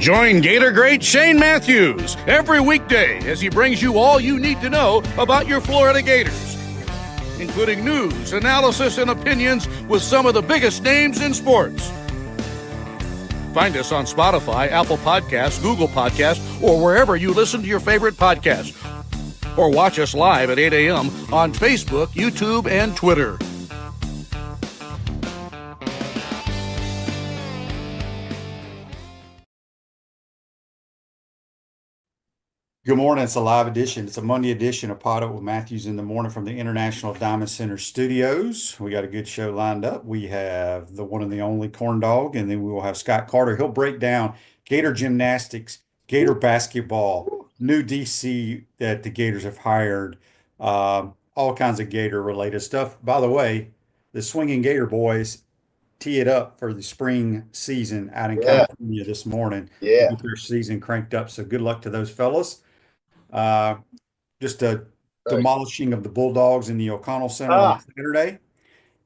Join Gator great Shane Matthews every weekday as he brings you all you need to know about your Florida Gators, including news, analysis, and opinions with some of the biggest names in sports. Find us on Spotify, Apple Podcasts, Google Podcasts, or wherever you listen to your favorite podcast. Or watch us live at 8 a.m. on Facebook, YouTube, and Twitter. Good morning. It's a live edition. It's a Monday edition of PodUp with Matthews in the morning from the International Diamond Center studios. We got a good show lined up. We have the one and the only Corn Dog, and then we will have Scott Carter. He'll break down Gator gymnastics, Gator basketball, new DC that the Gators have hired, all kinds of Gator related stuff. By the way, the Swinging Gator boys tee it up for the spring season out in California this morning. Yeah. Get their season cranked up. So good luck to those fellas. Just a demolishing of the Bulldogs in the O'Connell Center on Saturday.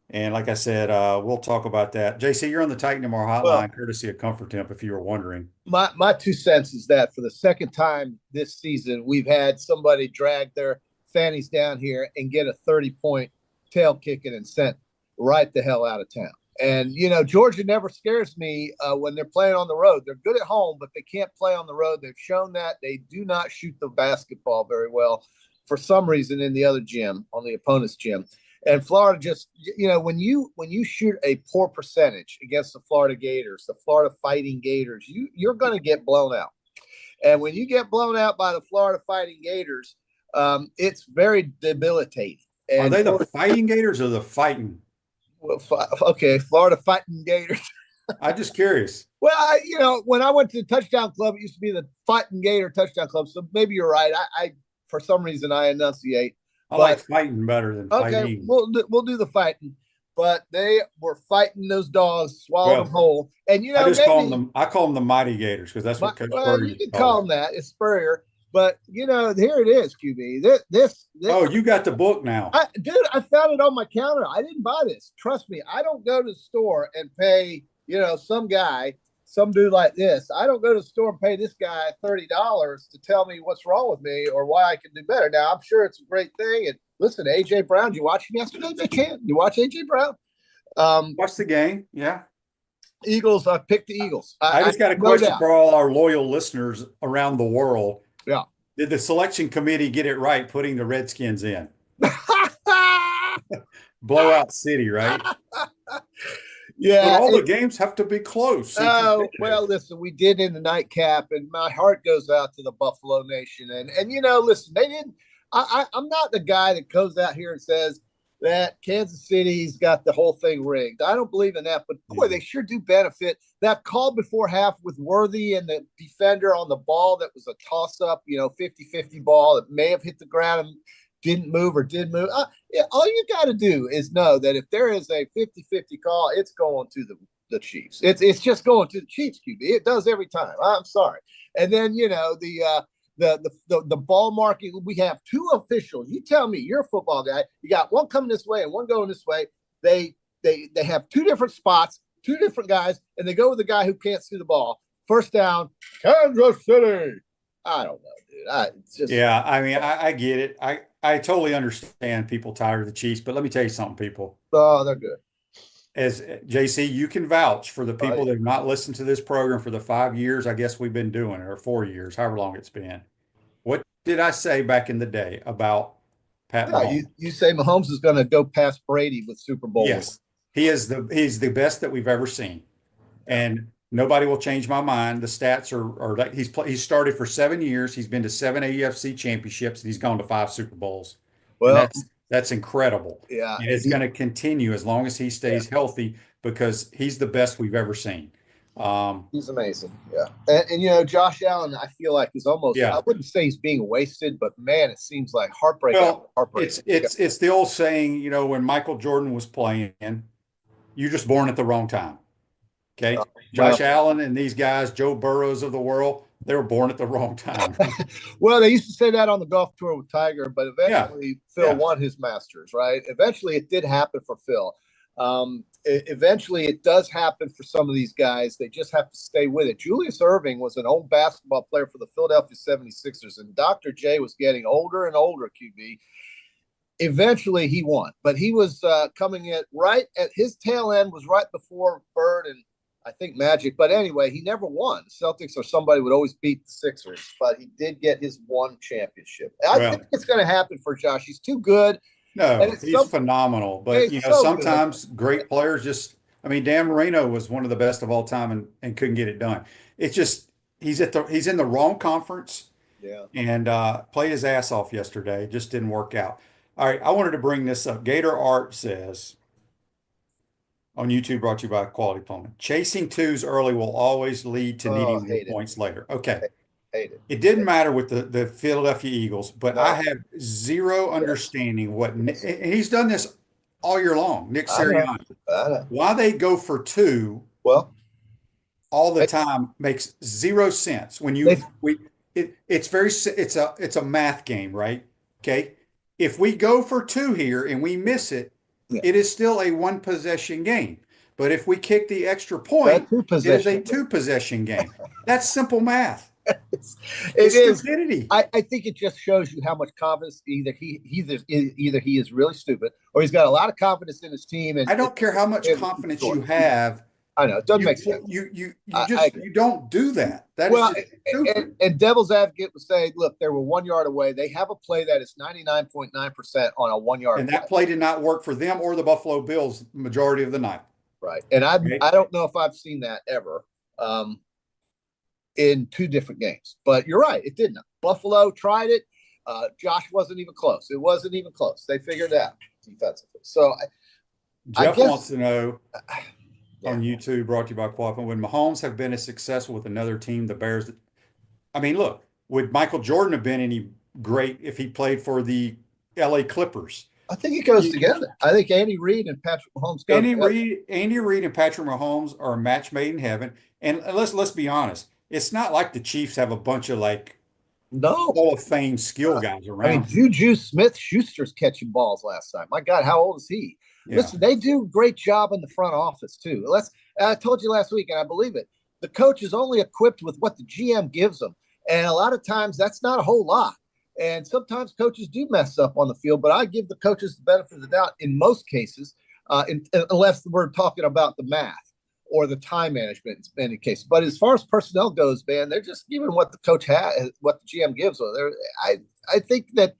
And like I said, we'll talk about that. JC, you're on the Titan Tomorrow hotline, courtesy of Comfort Temp, if you were wondering. My 2 cents is that for the second time this season, we've had somebody drag their fannies down here and get a 30-point tail kicking and sent right the hell out of town. And, you know, Georgia never scares me when they're playing on the road. They're good at home, but they can't play on the road. They've shown that they do not shoot the basketball very well for some reason in the other gym, on the opponent's gym. And Florida just, you know, when you shoot a poor percentage against the Florida Gators, the Florida Fighting Gators, you're going to get blown out. And when you get blown out by the Florida Fighting Gators, it's very debilitating. And are they the Fighting Gators or the Fighting? Well, okay, Florida Fighting Gators. I'm just curious. Well, you know, when I went to the Touchdown Club, it used to be the Fighting Gator Touchdown Club. So maybe you're right. I for some reason, I enunciate. I like fighting better than fighting. Okay, we'll do the fighting. But they were fighting those dogs, swallowing them whole. And, you know, I call them the Mighty Gators because that's what Coach Spurrier you can call them that. It's Spurrier. But, you know, here it is, QB. This oh, you got the book now. Dude, I found it on my counter. I didn't buy this. Trust me. I don't go to the store and pay, you know, some dude like this. I don't go to the store and pay this guy $30 to tell me what's wrong with me or why I can do better. Now, I'm sure it's a great thing. And listen, A.J. Brown, did you watch him yesterday? They can. You watch A.J. Brown? Watch the game, yeah. Eagles, I picked the Eagles. I just got a question for all our loyal listeners around the world. Yeah. Did the selection committee get it right putting the Redskins in? Blowout city, right? Yeah. But all the games have to be close. Oh, well, listen, we did in the nightcap, and my heart goes out to the Buffalo Nation. And you know, listen, they didn't – I'm not the guy that goes out here and says that Kansas City's got the whole thing rigged. I don't believe in that. But, boy, they sure do benefit. That call before half with Worthy and the defender on the ball that was a toss-up, you know, 50-50 ball that may have hit the ground and didn't move or did move. Yeah, all you got to do is know that if there is a 50-50 call, it's going to the Chiefs. It's just going to the Chiefs, QB. It does every time. I'm sorry. And then, you know, the ball marking, we have 2 officials. You tell me, you're a football guy. You got one coming this way and one going this way. They have 2 different spots, 2 different guys, and they go with the guy who can't see the ball. First down, Kansas City. I don't know, dude. Yeah, I mean, I get it. I totally understand people tired of the Chiefs, but let me tell you something, people. Oh, they're good. As JC, you can vouch for the people that have not listened to this program for the 5 years I guess we've been doing it, or 4 years, however long it's been. What did I say back in the day about Pat Mahomes? You say Mahomes is going to go past Brady with Super Bowl. Yes, he's the best that we've ever seen, and nobody will change my mind. The stats are like he's started for 7 years. He's been to 7 AFC championships, and he's gone to 5 Super Bowls. Well, that's incredible. Yeah, and it's going to continue as long as he stays healthy because he's the best we've ever seen. He's amazing. Yeah. And you know, Josh Allen, I feel like is almost, I wouldn't say he's being wasted, but man, it seems like heartbreak. Well, it's the old saying, you know, when Michael Jordan was playing, you're just born at the wrong time. Okay. Josh Allen and these guys, Joe Burrows of the world, they were born at the wrong time. Well, they used to say that on the golf tour with Tiger, but eventually Phil won his Masters, right? Eventually it did happen for Phil. eventually it does happen for some of these guys. They just have to stay with it. Julius Erving was an old basketball player for the Philadelphia 76ers, and Dr. J was getting older and older, QB. Eventually he won, but he was coming at right at his tail end was right before Bird and I think Magic. But anyway, he never won. The Celtics or somebody would always beat the Sixers, but he did get his one championship. I think it's going to happen for Josh. He's too good. No, he's phenomenal. But, sometimes great players just, I mean, Dan Marino was one of the best of all time and couldn't get it done. It's just, he's in the wrong conference. Yeah. And played his ass off yesterday. It just didn't work out. All right, I wanted to bring this up. Gator Art says on YouTube, brought to you by Quality Plumbing, chasing twos early will always lead to needing more points later. Okay. Hate it. It didn't matter with the Philadelphia Eagles, but I have zero understanding and he's done this all year long, Nick Sirianni. Why they go for two all the time makes zero sense. When it's a math game, right? Okay. If we go for two here and we miss it, it is still a one possession game. But if we kick the extra point, it is a two possession game. That's simple math. It is stupidity. I think it just shows you how much confidence either he is really stupid or he's got a lot of confidence in his team. And I don't care how much confidence you have. I know it doesn't make sense. You don't do that. That is stupid. And Devil's Advocate was saying, look, they were 1 yard away. They have a play that is 99.9% on a 1 yard. And that play did not work for them or the Buffalo Bills majority of the night. Right. And I don't know if I've seen that ever in two different games. But you're right, it didn't. Buffalo tried it. Josh wasn't even close. It wasn't even close. They figured it out defensively. So Jeff wants to know on YouTube, brought to you by Quality. Would Mahomes have been as successful with another team, the Bears? I mean, look, would Michael Jordan have been any great if he played for the LA Clippers? I think it goes together. I think Andy Reid and Patrick Mahomes go together. Andy Reid and Patrick Mahomes are a match made in heaven. And let's be honest, it's not like the Chiefs have a bunch of Hall of Fame skill guys around. I mean, Juju Smith-Schuster's catching balls last night. My God, how old is he? Yeah. Listen, they do a great job in the front office too. I told you last week, and I believe it. The coach is only equipped with what the GM gives them, and a lot of times that's not a whole lot. And sometimes coaches do mess up on the field, but I give the coaches the benefit of the doubt in most cases, unless we're talking about the math or the time management in any case. But as far as personnel goes, man, they're just giving what the coach has, what the GM gives them. I think that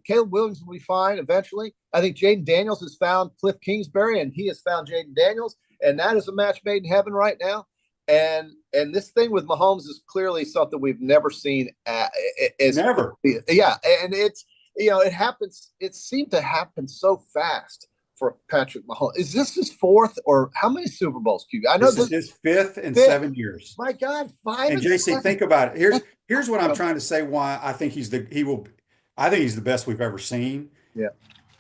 Caleb Williams will be fine eventually. I think Jaden Daniels has found Cliff Kingsbury, and he has found Jaden Daniels, and that is a match made in heaven right now. And this thing with Mahomes is clearly something we've never seen. Never. Yeah, and it happens. It seemed to happen so fast for Patrick Mahomes. Is this his fourth, or how many Super Bowls, QB? I know this is his fifth in 7 years. My God, 5. And JC, think about it. Here's what I'm trying to say. Why I think he's the best we've ever seen. Yeah.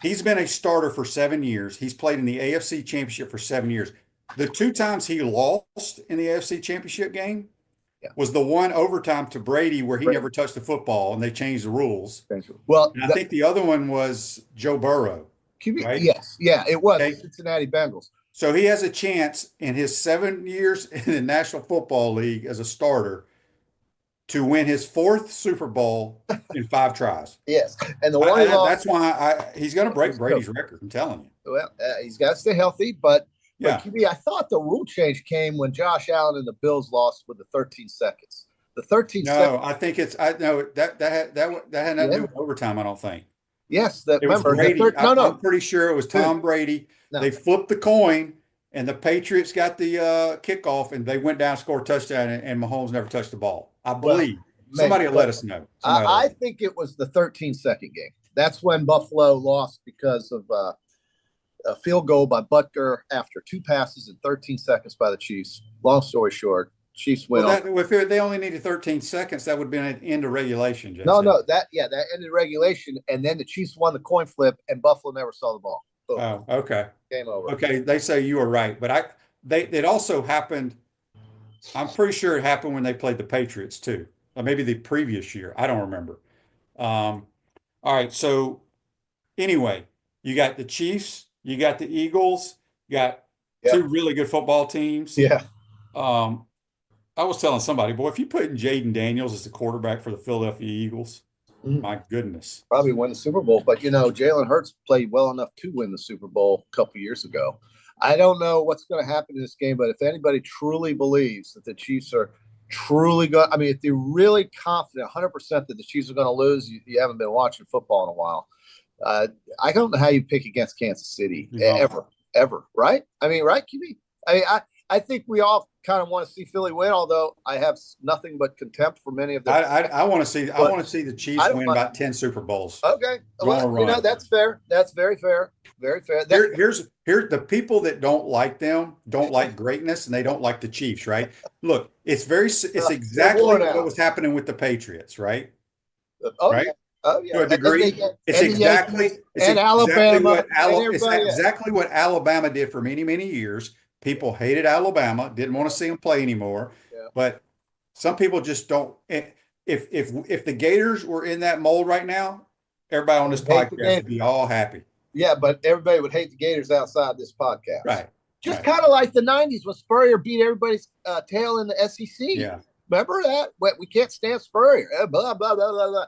He's been a starter for 7 years. He's played in the AFC Championship for 7 years. The 2 times he lost in the AFC Championship game was the one overtime to Brady where he never touched the football and they changed the rules. Well, and I think the other one was Joe Burrow. Right? Yes. Yeah, it was Cincinnati Bengals. So he has a chance in his 7 years in the National Football League as a starter to win his 4th Super Bowl in 5 tries. Yes, and the one that's why he's going to break Brady's record. I'm telling you. Well, he's got to stay healthy, but QB, I thought the rule change came when Josh Allen and the Bills lost with the 13 seconds. The 13 seconds. No, I think it's that had nothing to do with overtime. I don't think. Yes, remember Brady. I'm pretty sure it was Tom Brady. No. They flipped the coin, and the Patriots got the kickoff, and they went down, scored a touchdown, and Mahomes never touched the ball. I believe. Somebody will let us know. I think it was the 13-second game. That's when Buffalo lost because of a field goal by Butker after 2 passes in 13 seconds by the Chiefs. Long story short, Chiefs went on. If they only needed 13 seconds, that would have been an end of regulation, Jason. No, that ended regulation, and then the Chiefs won the coin flip, and Buffalo never saw the ball. Boom. Oh, okay. Game over. Okay, they say you were right, but it also happened. I'm pretty sure it happened when they played the Patriots too, or maybe the previous year. I don't remember. All right, so anyway, you got the Chiefs, you got the Eagles, you got Yeah. two really good football teams. Yeah. Um, I was telling somebody, boy, if you put in Jaden Daniels as the quarterback for the Philadelphia Eagles, my goodness. Probably win the Super Bowl. But, Jalen Hurts played well enough to win the Super Bowl a couple years ago. I don't know what's going to happen in this game, but if anybody truly believes that the Chiefs are truly going, I mean, if they're really confident 100% that the Chiefs are going to lose, you haven't been watching football in a while. I don't know how you pick against Kansas City ever, right? I mean, right, QB? I think we all kind of want to see Philly win, although I have nothing but contempt for many of them. I want to see the Chiefs win about 10 Super Bowls. Okay, well, that's fair. That's very fair. Very fair. Here's the people that don't like them don't like greatness, and they don't like the Chiefs, right? Look, it's exactly what was happening with the Patriots, right? Okay. Right? Oh yeah, to a degree, it's exactly what Alabama did for many, many years. People hated Alabama, didn't want to see them play anymore. Yeah. But some people just don't. If the Gators were in that mold right now, everybody on this podcast would be all happy. Yeah, but everybody would hate the Gators outside this podcast. Right. Just kind of like the 90s when Spurrier beat everybody's tail in the SEC. Yeah. Remember that? We can't stand Spurrier. Blah, blah, blah, blah, blah.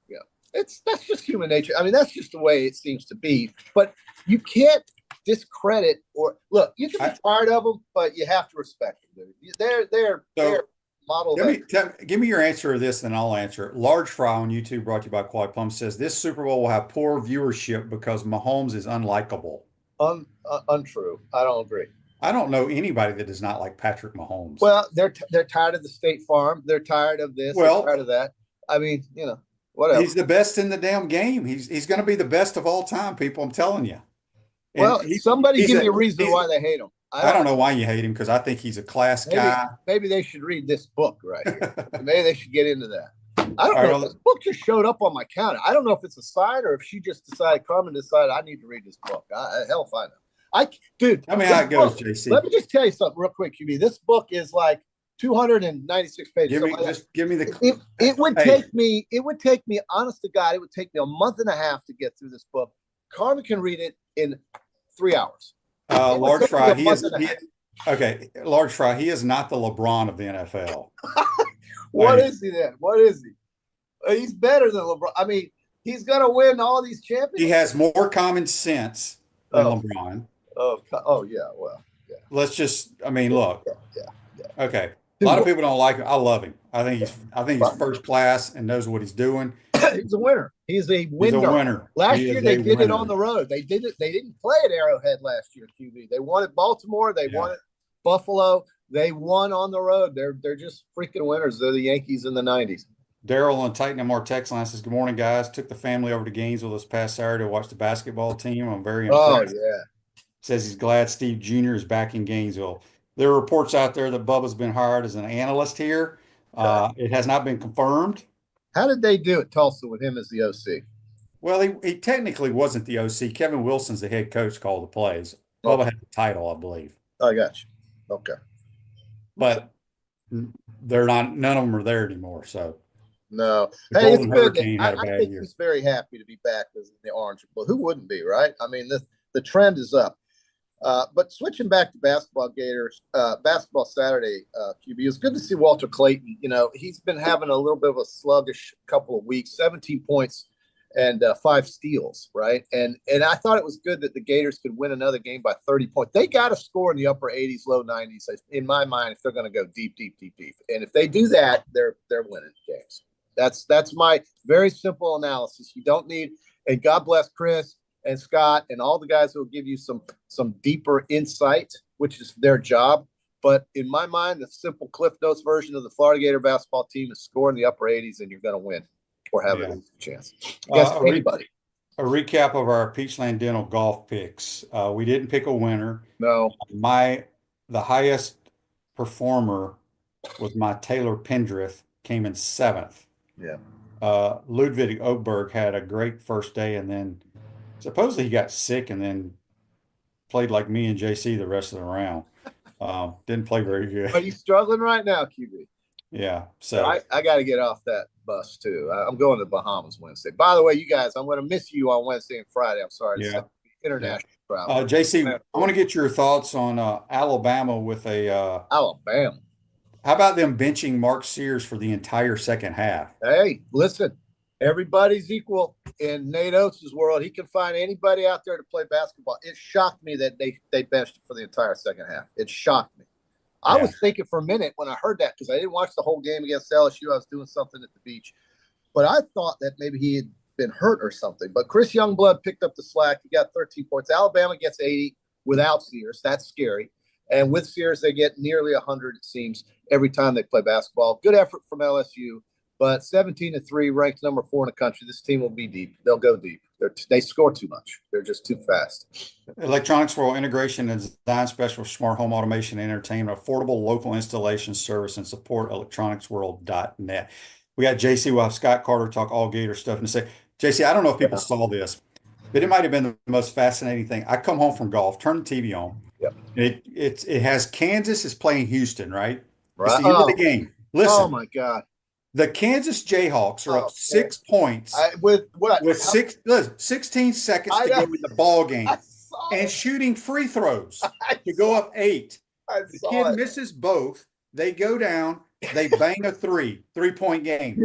Yeah. That's just human nature. I mean, that's just the way it seems to be. But you can't discredit or look, you can be tired of them, but you have to respect them. They're model. Give me your answer to this, and I'll answer it. Large Fry on YouTube, brought to you by Quad Plum, says this Super Bowl will have poor viewership because Mahomes is unlikable. Untrue. I don't agree. I don't know anybody that does not like Patrick Mahomes. Well, they're tired of the State Farm. They're tired of this. They're tired of that. I mean, whatever. He's the best in the damn game. He's going to be the best of all time, people. I'm telling you. And well, somebody give me a reason why they hate him. I don't know why you hate him, because I think he's a class guy. Maybe they should read this book right here. Maybe they should get into that. I don't know. This book just showed up on my counter. I don't know if it's a sign or if she just decided, Carmen decided, I need to read this book. Hell if I know. Dude. Tell me how it goes, JC. Let me just tell you something real quick, QB. This book is like 296 pages. Give me the. It would take me, honest to God, it would take me a month and a half to get through this book. Carmen can read it in 3 hours. Large Fry, Large Fry, he is not the LeBron of the NFL. What is he then? What is he? He's better than LeBron. I mean, he's going to win all these championships. He has more common sense than LeBron. Oh, yeah. Well, yeah. Let's just, look. Yeah. Okay. A lot of people don't like him. I love him. I think he's first class and knows what he's doing. He's a winner. He's a winner. Last year they did it on the road. They did it. They didn't play at Arrowhead last year, QB. They won at Baltimore. They won at Buffalo. They won on the road. They're just freaking winners. They're the Yankees in the 90s. Daryl on Titan MR text line says, good morning, guys. Took the family over to Gainesville this past Saturday to watch the basketball team. I'm very impressed. Oh, yeah. Says he's glad Steve Jr. is back in Gainesville. There are reports out there that Bubba's been hired as an analyst here. It has not been confirmed. How did they do at Tulsa with him as the OC? Well, he technically wasn't the OC. Kevin Wilson's the head coach, called the plays. Bubba had the title, I believe. I got you. Okay. But they're not. None of them are there anymore. So no. Hey, it's good. I think he's very happy to be back as the Orange. Well, who wouldn't be, right? I mean, the trend is up. But switching back to basketball, Gators, basketball Saturday, QB, it was good to see Walter Clayton. He's been having a little bit of a sluggish couple of weeks, 17 points and 5 steals, right? And I thought it was good that the Gators could win another game by 30 points. They got to score in the upper 80s, low 90s, in my mind, if they're going to go deep. And if they do that, they're winning games. That's my very simple analysis. You don't need, and God bless Chris and Scott and all the guys who will give you some deeper insight, which is their job. But in my mind, the simple Cliff Notes version of the Florida Gator basketball team is score in the upper 80s and you're going to win or have a chance against anybody. A recap of our Peachland Dental golf picks. We didn't pick a winner. No. The highest performer was my Taylor Pendrith, came in 7th. Yeah. Ludwig Oberg had a great first day, and then supposedly he got sick and then played like me and JC the rest of the round. Didn't play very good. But he's struggling right now, QB. Yeah. So I got to get off that bus too. I'm going to the Bahamas Wednesday. By the way, you guys, I'm going to miss you on Wednesday and Friday. I'm sorry. Yeah. international travel. JC, I want to get your thoughts on Alabama with Alabama. how about them benching Mark Sears for the entire second half? Hey, listen, everybody's equal in Nate Oates' world. He can find anybody out there to play basketball. It shocked me that they benched him for the entire second half. It shocked me. I was thinking for a minute when I heard that, because I didn't watch the whole game against LSU. I was doing something at the beach. But I thought that maybe he had been hurt or something. But Chris Youngblood picked up the slack. He got 13 points. Alabama gets 80 without Sears. That's scary. And with Sears, they get nearly 100, it seems, every time they play basketball. Good effort from LSU. But 17-3, ranked number 4 in the country. This team will be deep. They'll go deep. They score too much. They're just too fast. Electronics World Integration and Design Specialist, Smart Home Automation and Entertainment, affordable local installation service, and support electronicsworld.net. We got JC. We'll have Scott Carter talk all Gator stuff and say, JC, I don't know if people saw this, but it might have been the most fascinating thing. I come home from golf, turn the TV on. Yep. It has Kansas is playing Houston, right? Right. It's the end of the game. Listen. Oh my God. The Kansas Jayhawks are up 6 points with 16 seconds to go in the ball game and shooting free throws to go up 8. The kid misses both. They go down. They bang a three-point game.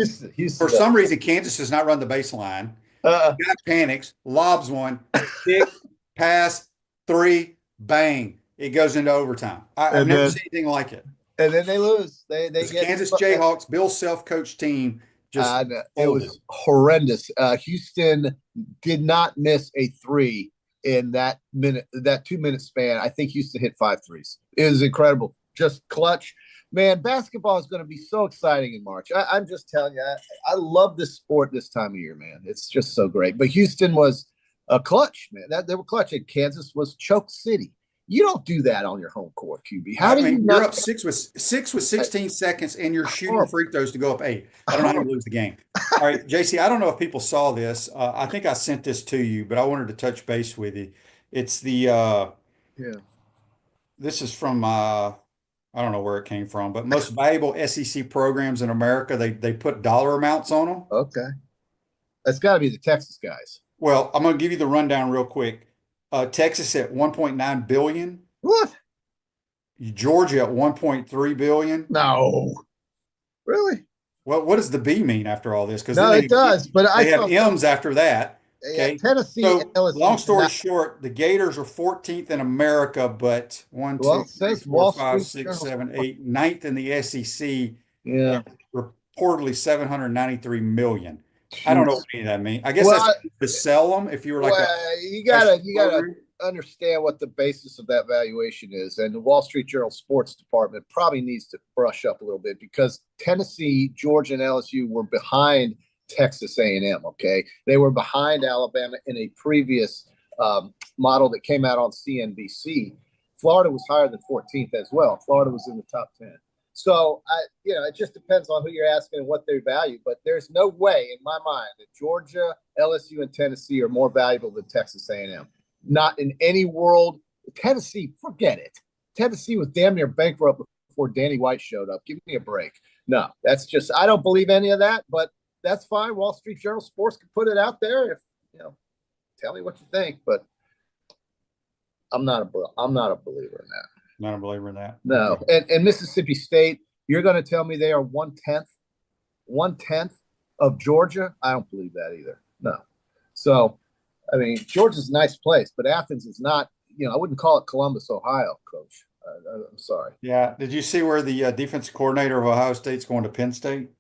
For some reason, Kansas does not run the baseline. Guy panics, lobs one, kick, pass, 3, bang. It goes into overtime. I've never seen anything like it. And then they lose. They get Kansas Jayhawks, Bill's self-coached team. It was horrendous. Houston did not miss a 3 in that 2-minute span. I think Houston hit 5 threes. It was incredible. Just clutch. Man, basketball is going to be so exciting in March. I'm just telling you, I love this sport this time of year, man. It's just so great. But Houston was a clutch, man. They were clutch. And Kansas was choke city. You don't do that on your home court, QB. You're up 6 with 16 seconds, and you're shooting free throws to go up 8. I don't know how to lose the game. All right, JC, I don't know if people saw this. I think I sent this to you, but I wanted to touch base with you. It's the This is from I don't know where it came from, but most valuable SEC programs in America. They put dollar amounts on them. Okay, that's got to be the Texas guys. Well, I'm going to give you the rundown real quick. Texas at 1.9 billion. What? Georgia at 1.3 billion. No. Really? Well, what does the B mean after all this? Because it does, but they have M's after that. Okay. Tennessee. So, long story short, the Gators are 14th in America, but 1, 2, 3, 4, 5, 6, 7, 8, 9th in the SEC. Yeah. Reportedly 793 million. I don't know what any of that means. I guess that's to sell them if you were like you gotta understand what the basis of that valuation is. And the Wall Street Journal sports department probably needs to brush up a little bit, because Tennessee, Georgia, and LSU were behind Texas A&M, okay? They were behind Alabama in a previous model that came out on CNBC. Florida was higher than 14th as well. Florida was in the top 10. So, it just depends on who you're asking and what they value. But there's no way in my mind that Georgia, LSU, and Tennessee are more valuable than Texas A&M. Not in any world. Tennessee, forget it. Tennessee was damn near bankrupt before Danny White showed up. Give me a break. No, that's just – I don't believe any of that, but that's fine. Wall Street Journal Sports can put it out there. If tell me what you think, but I'm not a believer in that. Not a believer in that. No. And Mississippi State, you're going to tell me they are 1/10 of Georgia? I don't believe that either. No. So, I mean, Georgia's a nice place, but Athens is not, I wouldn't call it Columbus, Ohio, Coach. I'm sorry. Yeah. Did you see where the defensive coordinator of Ohio State's going to Penn State?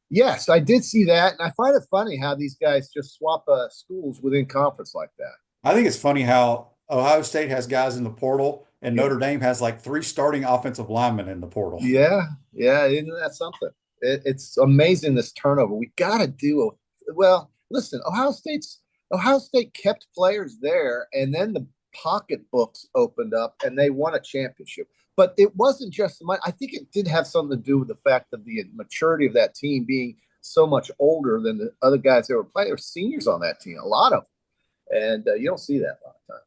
Yes, I did see that. And I find it funny how these guys just swap schools within conference like that. I think it's funny how Ohio State has guys in the portal, and Notre Dame has like 3 starting offensive linemen in the portal. Yeah. Isn't that something? It's amazing, this turnover. We got to do well, listen, Ohio State kept players there, and then the pocketbooks opened up, and they won a championship. But it wasn't just the money. I think it did have something to do with the fact of the maturity of that team being so much older than the other guys that were playing. There were seniors on that team, a lot of them. And you don't see that a lot of times.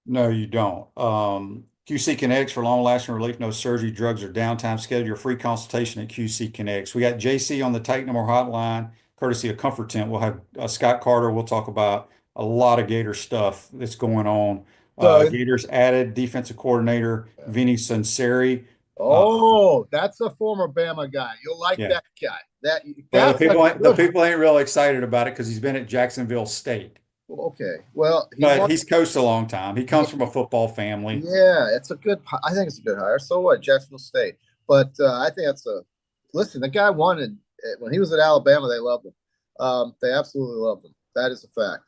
No, you don't. QC Kinetics for long-lasting relief, no surgery, drugs, or downtime. Schedule your free consultation at QC Kinetics. We got JC on the Take No More hotline, courtesy of Comfort Tent. We'll have Scott Carter. We'll talk about a lot of Gator stuff that's going on. So, Gators added defensive coordinator Vinny Sunseri. oh, that's a former Bama guy. You'll like Yeah. that guy. That Well, that's a the good. people ain't real excited about it because he's been at Jacksonville State, Okay, well, he but won. he's coached a long time. He Yeah, comes from a football family. yeah, it's a good. I think it's a good hire. So what? Jacksonville State, but I think that's a. Listen, the guy won, and when he was at Alabama, they loved him. They absolutely loved him. That is a fact.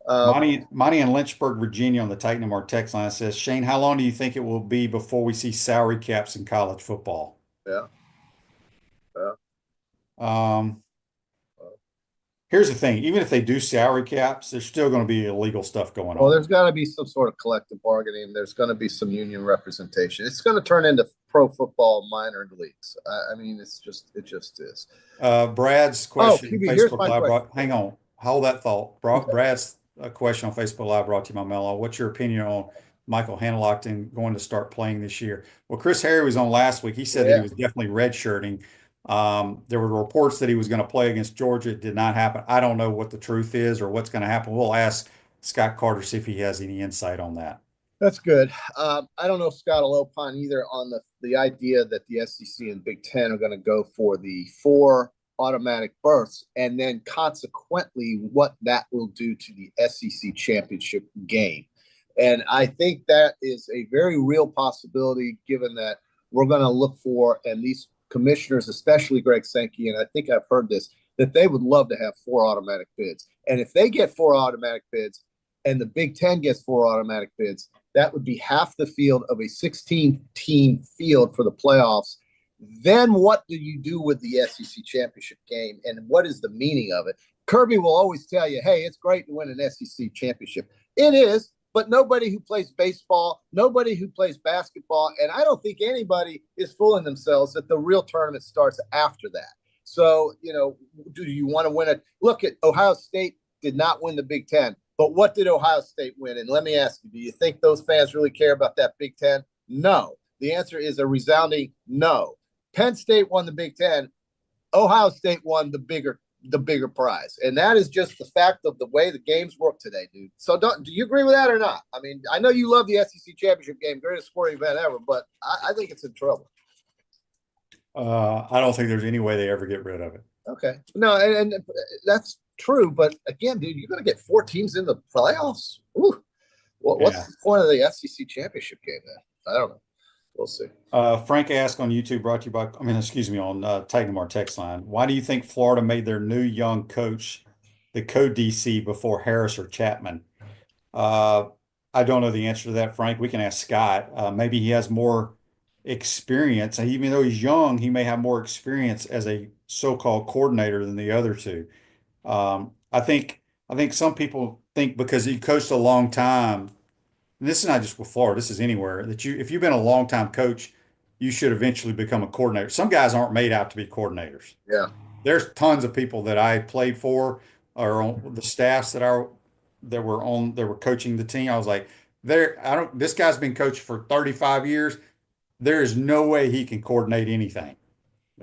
Monty in Lynchburg, Virginia, on the Titan our text line says, Shane, how long do you think it will be before we see salary caps in college football? Yeah, yeah. Um, Here's the thing, even if they do salary caps, there's still going to be illegal stuff going Well, on. there's got to be some sort of collective bargaining. There's going to be some union representation. It's going to turn into pro football minor leagues. I mean, it just is. Brad's Oh, question on QB, here's Facebook my Live question. hang on, hold that thought. Brad's question on Facebook Live brought to you by Mello. What's your opinion on Michael Hanlockton going to start playing this year? Well, Chris Harry was on last week. He said that he Yeah, was definitely redshirting. There were reports that he was going to play against Georgia. It did not happen. I don't know what the truth is or what's going to happen. We'll ask Scott Carter, see if he has any insight on that. that's good. I don't know if Scott will opine either on the idea that the SEC and Big Ten are going to go for the 4 automatic berths, and then consequently what that will do to the SEC championship game. And I think that is a very real possibility, given that we're going to look for, and these commissioners, especially Greg Sankey, and I think I've heard this, that they would love to have 4 automatic bids. And if they get 4 automatic bids and the Big Ten gets 4 automatic bids, that would be half the field of a 16-team field for the playoffs. Then what do you do with the SEC championship game, and what is the meaning of it? Kirby will always tell you, hey, it's great to win an SEC championship. It is, but nobody who plays baseball, nobody who plays basketball, and I don't think anybody is fooling themselves that the real tournament starts after that. So, do you want to win it? Look at Ohio State did not win the Big Ten, but what did Ohio State win? And let me ask you, do you think those fans really care about that Big Ten? No. The answer is a resounding no. Penn State won the Big Ten. Ohio State won the bigger prize. And that is just the fact of the way the games work today, dude. So do you agree with that or not? I mean, I know you love the SEC championship game, greatest sporting event ever, but I think it's in trouble. I don't think there's any way they ever get rid of it. Okay. No, and that's true. But again, dude, you're going to get 4 teams in the playoffs. Ooh. What's the point of the SEC championship game then? I don't know. We'll see. Frank asked on YouTube, brought to you by, on Titan our text line. Why do you think Florida made their new young coach the co-DC before Harris or Chapman? I don't know the answer to that, Frank. We can ask Scott. Maybe he has more experience. And even though he's young, he may have more experience as a so-called coordinator than the other two. I think some people think because he coached a long time, and this is not just with Florida, this is anywhere, that if you've been a long time coach, you should eventually become a coordinator. Some guys aren't made out to be coordinators. Yeah. There's tons of people that I played for or on the staffs that were coaching the team. I was like, this guy's been coached for 35 years. There is no way he can coordinate anything.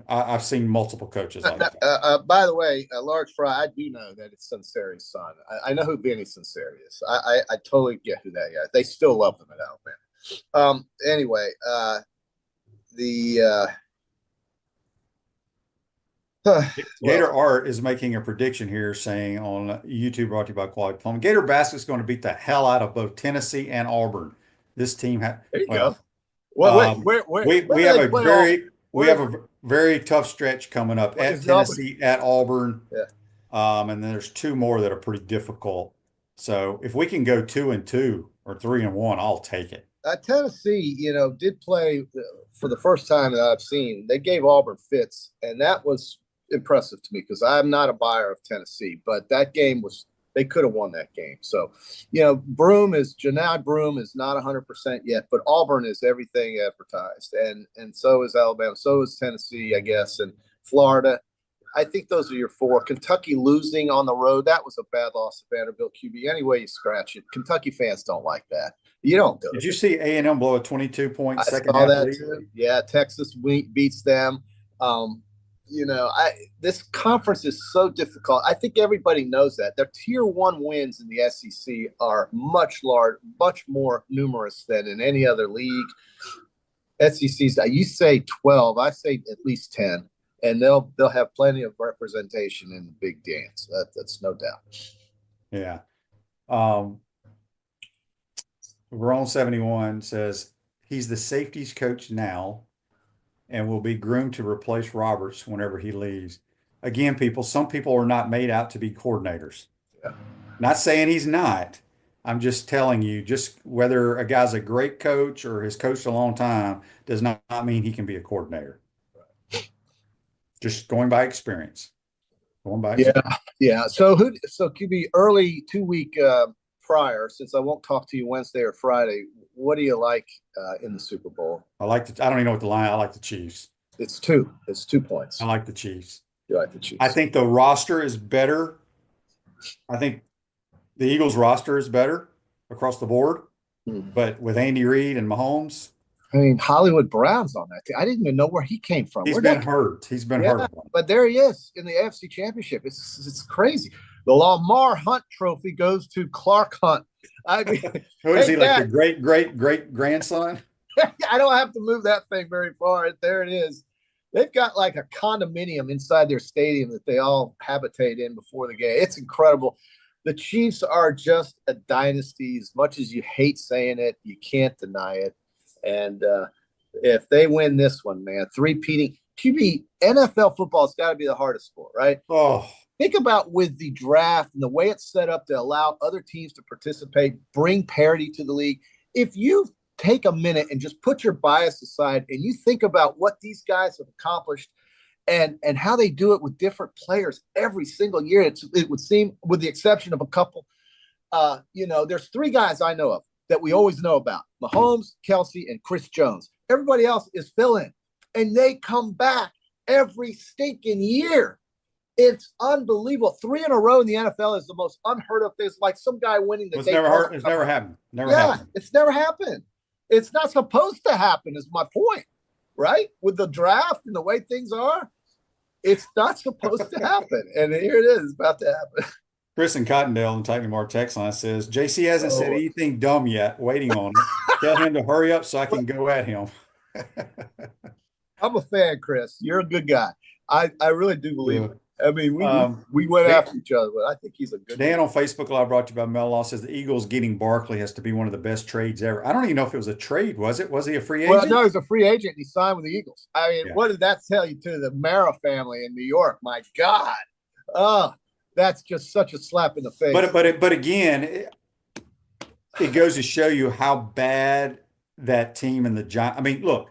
I've seen multiple coaches like that. By the way, Large Fry, I do know that it's Sunseri's son. I know who Vinny Sunseri is. I totally get who that guy is. They still love him at Alabama. Anyway, Gator Art is making a prediction here saying on YouTube, brought to you by Quality Plumbing, Gator Basket's going to beat the hell out of both Tennessee and Auburn. This team there you go. Well, we have a very tough stretch coming up at Tennessee, at Auburn. Yeah. And then there's 2 more that are pretty difficult. So if we can go 2-2 or 3-1, I'll take it. Tennessee, did play for the first time that I've seen. They gave Auburn fits, and that was impressive to me because I'm not a buyer of Tennessee, but that game they could have won that game. So, Janai Broome is not 100% yet, but Auburn is everything advertised. And so is Alabama. So is Tennessee, I guess, and Florida. I think those are your 4. Kentucky losing on the road. That was a bad loss to Vanderbilt QB. Anyway you scratch it. Kentucky fans don't like that. You don't do it. Did you see A&M blow a 22-point second half lead? too. Yeah, Texas beats them. this conference is so difficult. I think everybody knows that. Their tier 1 wins in the SEC are much more numerous than in any other league. SEC's, you say 12, I say at least 10, and they'll have plenty of representation in the big dance. That's no doubt. Yeah. Ron 71 says he's the safeties coach now and will be groomed to replace Roberts whenever he leaves. Again, some people are not made out to be coordinators. Yeah. Not saying he's not. I'm just telling you, just whether a guy's a great coach or has coached a long time does not mean he can be a coordinator. Just going by experience. Yeah. So QB early 2-week prior, since I won't talk to you Wednesday or Friday, what do you like in the Super Bowl? I don't even know what the line. I like the Chiefs. It's 2. It's 2 points. I like the Chiefs. You like the Chiefs? I think the roster is better. I think the Eagles roster is better across the board. But with Andy Reid and Mahomes, I mean, Hollywood Brown's on that team. I didn't even know where he came from. He's been hurt. But there he is in the AFC Championship. It's crazy. The Lamar Hunt Trophy goes to Clark Hunt. I mean, who is he, like the great grandson? I don't have to move that thing very far. There it is. They've got like a condominium inside their stadium that they all habitate in before the game. It's incredible. The Chiefs are just a dynasty. As much as you hate saying it, you can't deny it. And if they win this one, man, three-peating QB, NFL football has got to be the hardest sport, right? Oh, think about with the draft and the way it's set up to allow other teams to participate, bring parity to the league. If you take a minute and just put your bias aside and you think about what these guys have accomplished and how they do it with different players every single year, it would seem, with the exception of a couple, there's 3 guys I know of that we always know about: Mahomes, Kelsey, and Chris Jones. Everybody else is fill-in, and they come back every stinking year. It's unbelievable. 3 in a row in the NFL is the most unheard of thing. It's like some guy winning the It's never happened. It's never happened. It's not supposed to happen, is my point, right? With the draft and the way things are, it's not supposed to happen. And here it is, about to happen. Chris in Cottondale and Titan Mar text line says, JC hasn't said anything dumb yet, waiting on it. Tell him to hurry up so I can go at him. I'm a fan, Chris. You're a good guy. I really do believe it. I mean, we went after each other, but I think he's a good Dan on Facebook Live, brought to you by Mel Law, says the Eagles getting Barkley has to be one of the best trades ever. I don't even know if it was a trade, was it? Was he a free agent? Well, no, he's a free agent. He signed with the Eagles. I mean, What did that tell you to the Mara family in New York? My God. That's just such a slap in the face. But again, it goes to show you how bad that team and the Giants. I mean, look,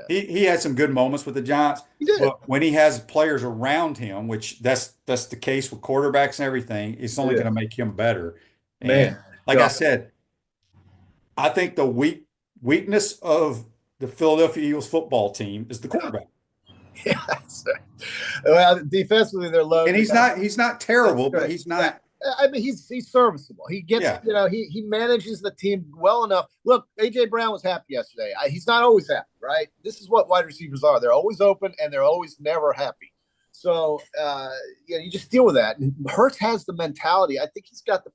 he had some good moments with the Giants. He did. But when he has players around him, which that's the case with quarterbacks and everything, it's only going to make him better. And I said, I think the weakness of the Philadelphia Eagles football team is the quarterback. Yeah, well, defensively they're low, and he's not terrible, but he's not. I mean, he's serviceable. He gets, he manages the team well enough. Look, AJ Brown was happy yesterday. He's not always happy, right? This is what wide receivers are. They're always open and they're always never happy. So, you just deal with that. And Hurts has the mentality. I think he's got the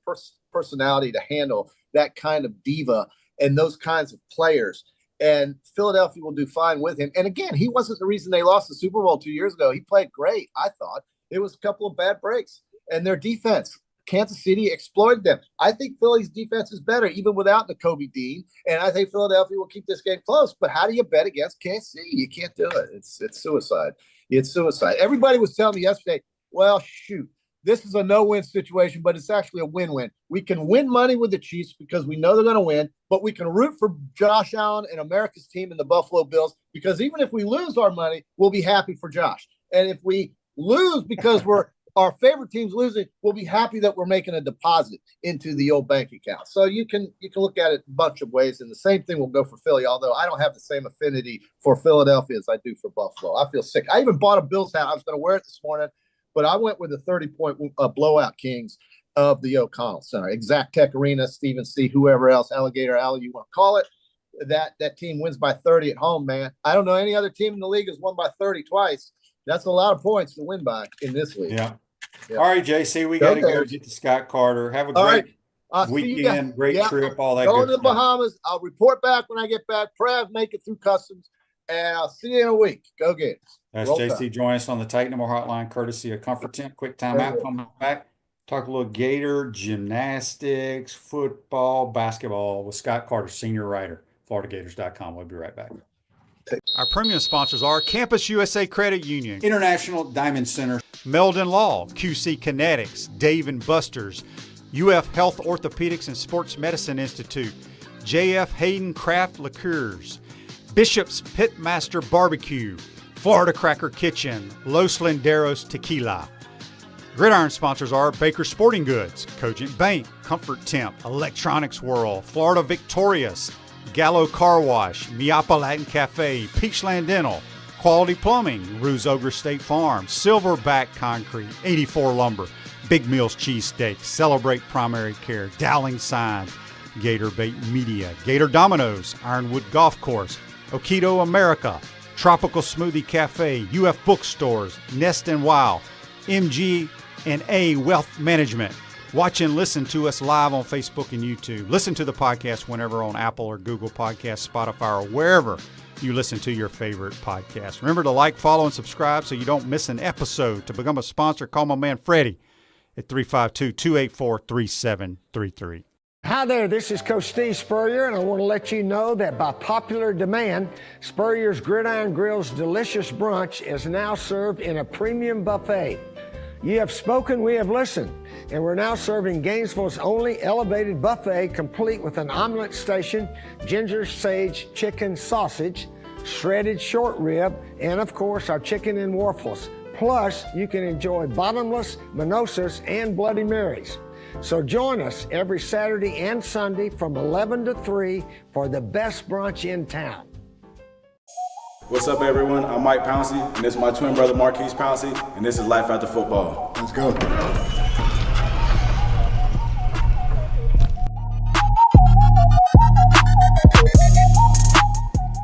personality to handle that kind of diva and those kinds of players. And Philadelphia will do fine with him. And again, he wasn't the reason they lost the Super Bowl 2 years ago. He played great, I thought. It was a couple of bad breaks. And their defense, Kansas City exploited them. I think Philly's defense is better, even without Nakobe Dean. And I think Philadelphia will keep this game close. But how do you bet against Kansas City? You can't do it. It's suicide. It's suicide. Everybody was telling me yesterday, well, shoot, this is a no-win situation, but it's actually a win-win. We can win money with the Chiefs because we know they're going to win, but we can root for Josh Allen and America's team and the Buffalo Bills because even if we lose our money, we'll be happy for Josh. And if we lose because our favorite team's losing, we'll be happy that we're making a deposit into the old bank account. So you can look at it a bunch of ways, and the same thing will go for Philly, although I don't have the same affinity for Philadelphia as I do for Buffalo. I feel sick. I even bought a Bills hat. I was going to wear it this morning, but I went with the 30-point blowout Kings of the O'Connell Center. Exact Tech Arena, Stephen C., whoever else, Alligator Alley, you want to call it. That team wins by 30 at home, man. I don't know any other team in the league has won by 30 twice. That's a lot of points to win by in this league. Yeah. Yeah. All right, JC, we got to go get to Scott Carter. Have a All great right. I'll see you guys. weekend, great Yeah. trip, all that Going good to the stuff. Bahamas. I'll report back when I get back. Pray I make it through customs, and I'll see you in a week. Go Gators. That's Roll JC. Tide. Join us on the Titan More Hotline, courtesy of Comfort Tent. Quick timeout. Come back. Talk a little Gator, gymnastics, football, basketball with Scott Carter, senior writer, FloridaGators.com. We'll be right back. Our premium sponsors are Campus USA Credit Union, International Diamond Center, Meldon Law, QC Kinetics, Dave & Buster's, UF Health Orthopedics and Sports Medicine Institute, JF Hayden Craft Liqueurs, Bishop's Pitmaster Barbecue, Florida Cracker Kitchen, Los Linderos Tequila. Gridiron sponsors are Baker Sporting Goods, Cogent Bank, Comfort Temp, Electronics World, Florida Victorious, Gallo Car Wash, Miapa Latin Cafe, Peachland Dental, Quality Plumbing, Ruse Ogre State Farm, Silverback Concrete, 84 Lumber, Big Mills Cheesesteak, Celebrate Primary Care, Dowling Sign, Gator Bait Media, Gator Dominoes, Ironwood Golf Course, Okido America, Tropical Smoothie Cafe, UF Bookstores, Nest and Wow, MG&A Wealth Management. Watch and listen to us live on Facebook and YouTube. Listen to the podcast whenever on Apple or Google Podcasts, Spotify, or wherever you listen to your favorite podcast. Remember to like, follow, and subscribe so you don't miss an episode. To become a sponsor, call my man Freddie at 352-284-3733. Hi there, this is Coach Steve Spurrier, and I want to let you know that by popular demand, Spurrier's Gridiron Grill's delicious brunch is now served in a premium buffet. You have spoken, we have listened, and we're now serving Gainesville's only elevated buffet, complete with an omelet station, ginger sage chicken sausage, shredded short rib, and of course our chicken and waffles. Plus, you can enjoy bottomless mimosas and Bloody Marys. So join us every Saturday and Sunday from 11 to 3 for the best brunch in town. What's up, everyone? I'm Mike Pouncey, and this is my twin brother Marquise Pouncey, and this is Life After Football. Let's go.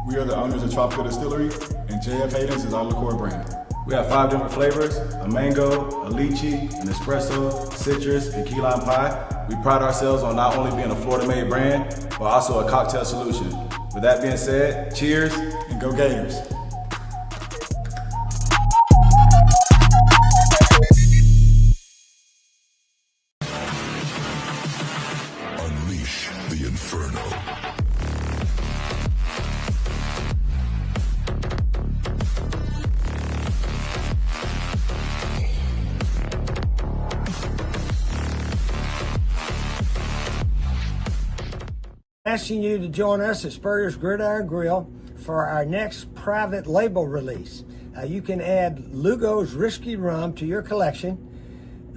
We are the owners of Tropical Distillery, and JF Hayden's is our liqueur brand. We have 5 different flavors: a mango, a lychee, an espresso, citrus, and key lime pie. We pride ourselves on not only being a Florida-made brand, but also a cocktail solution. With that being said, cheers, And go Gators. Unleash the inferno. Asking you to join us at Spurrier's Gridiron Grill for our next private label release. You can add Lugo's Risky Rum to your collection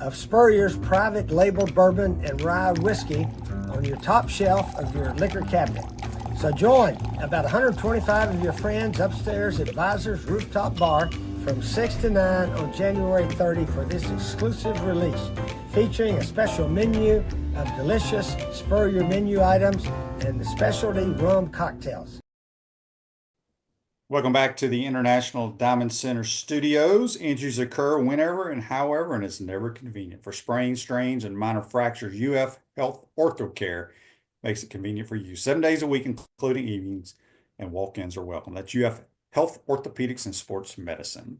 of Spurrier's private label bourbon and rye whiskey on your top shelf of your liquor cabinet. So join about 125 of your friends upstairs at Visor's Rooftop Bar from 6 to 9 on January 30 for this exclusive release, featuring a special menu of delicious Spurrier menu items and the specialty rum cocktails. Welcome back to the International Diamond Center Studios. Injuries occur whenever and however, and it's never convenient. For sprains, strains, and minor fractures, UF Health Ortho Care makes it convenient for you. 7 days a week, including evenings, and walk-ins are welcome. That's UF Health Orthopedics and Sports Medicine.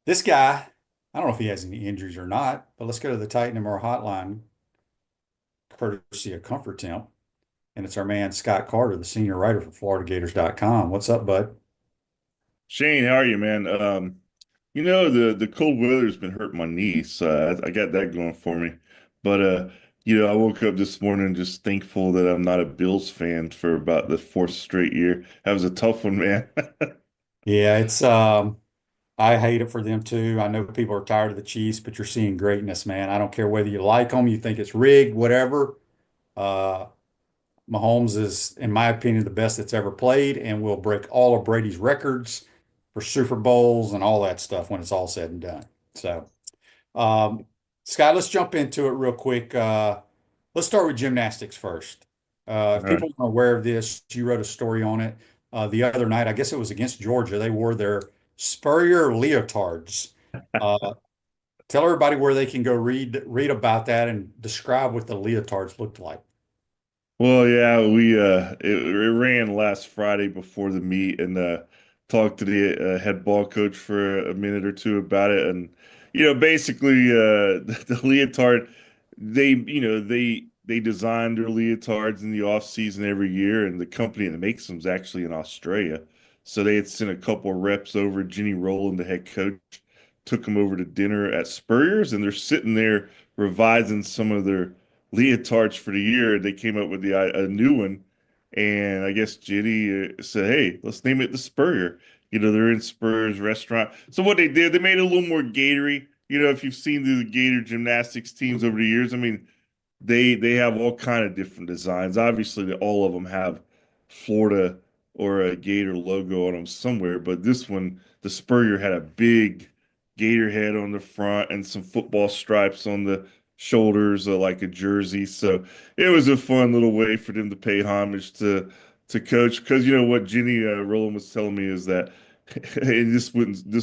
This guy, I don't know if he has any injuries or not, but let's go to the Titan MR hotline, courtesy of Comfort Temp. And it's our man, Scott Carter, the senior writer for FloridaGators.com. What's up, bud? Shane, how are you, man? The cold weather's been hurting my knees, so I got that going for me. But I woke up this morning just thankful that I'm not a Bills fan for about the 4th straight year. That was a tough one, man. Yeah, it's I hate it for them too. I know people are tired of the Chiefs, but you're seeing greatness, man. I don't care whether you like them, you think it's rigged, whatever. Mahomes is, in my opinion, the best that's ever played and will break all of Brady's records for Super Bowls and all that stuff when it's all said and done. So, Scott, let's jump into it real quick. Let's start with gymnastics first. If people aren't aware of this, you wrote a story on it the other night. I guess it was against Georgia. They wore their Spurrier leotards. Uh, Tell everybody where they can go read about that and describe what the leotards looked like. Well, yeah, it ran last Friday before the meet, and talked to the head ball coach for a minute or two about it, and basically the leotard, they design their leotards in the off season every year, and the company that makes them is actually in Australia. So they had sent a couple reps over. Jenny Rowland, the head coach, took them over to dinner at Spurrier's, and they're sitting there revising some of their leotards for the year. They came up with a new one, and I guess Jenny said, "Hey, let's name it the Spurrier." They're in Spurrier's restaurant. So what they did, they made it a little more Gatory. If you've seen the Gator gymnastics teams over the years, I mean, they have all kind of different designs. Obviously, all of them have Florida or a Gator logo on them somewhere, but this one, the Spurrier, had a big Gator head on the front and some football stripes on the shoulders, like a jersey. So it was a fun little way for them to pay homage to Coach. Because you know what Jenny Rowland was telling me is that, and this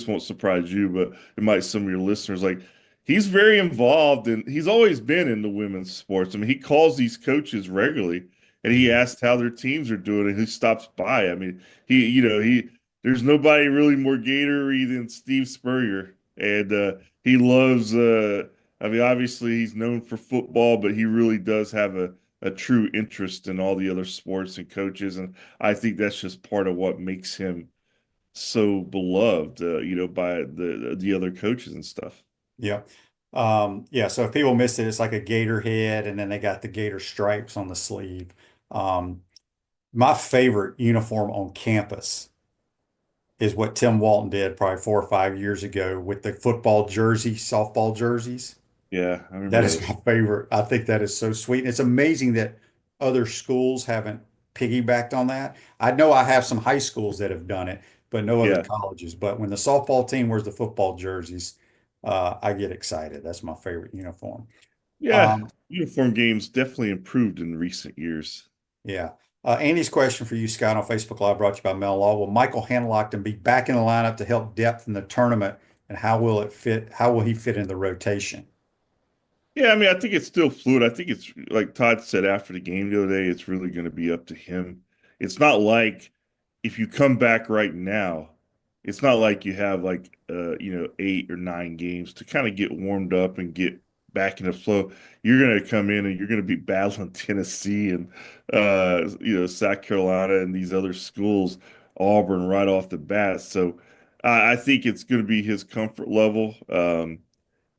won't surprise you, but it might some of your listeners, like, he's very involved and he's always been in the women's sports. I mean, he calls these coaches regularly and he asks how their teams are doing and who stops by. I mean, there's nobody really more Gatory than Steve Spurrier. And he loves, I mean, obviously he's known for football, but he really does have a true interest in all the other sports and coaches. And I think that's just part of what makes him so beloved, by the other coaches and stuff. Yeah. Yeah, so if people missed it, it's like a gator head, and then they got the gator stripes on the sleeve. Um, my favorite uniform on campus is what Tim Walton did probably 4 or 5 years ago with the football jersey, softball jerseys. Yeah, I remember That is those. my favorite. I think that is so sweet. It's amazing that other schools haven't piggybacked on that. I know I have some high schools that have done it, but no other Yeah. colleges. But when the softball team wears the football jerseys, I get excited. That's my favorite uniform. Yeah, Um, uniform games definitely improved in recent years. yeah. Andy's question for you, Scott, on Facebook Live brought to you by Mel Law. Will Michael Hanlockton be back in the lineup to help depth in the tournament? And how will it fit? How will he fit in the rotation? Yeah, I mean, I think it's still fluid. I think it's like Todd said after the game the other day, it's really going to be up to him. It's not like if you come back right now, it's not like you have like 8 or 9 games to kind of get warmed up and get back in the flow. You're going to come in and you're going to be battling Tennessee and South Carolina and these other schools, Auburn right off the bat. So I think it's going to be his comfort level.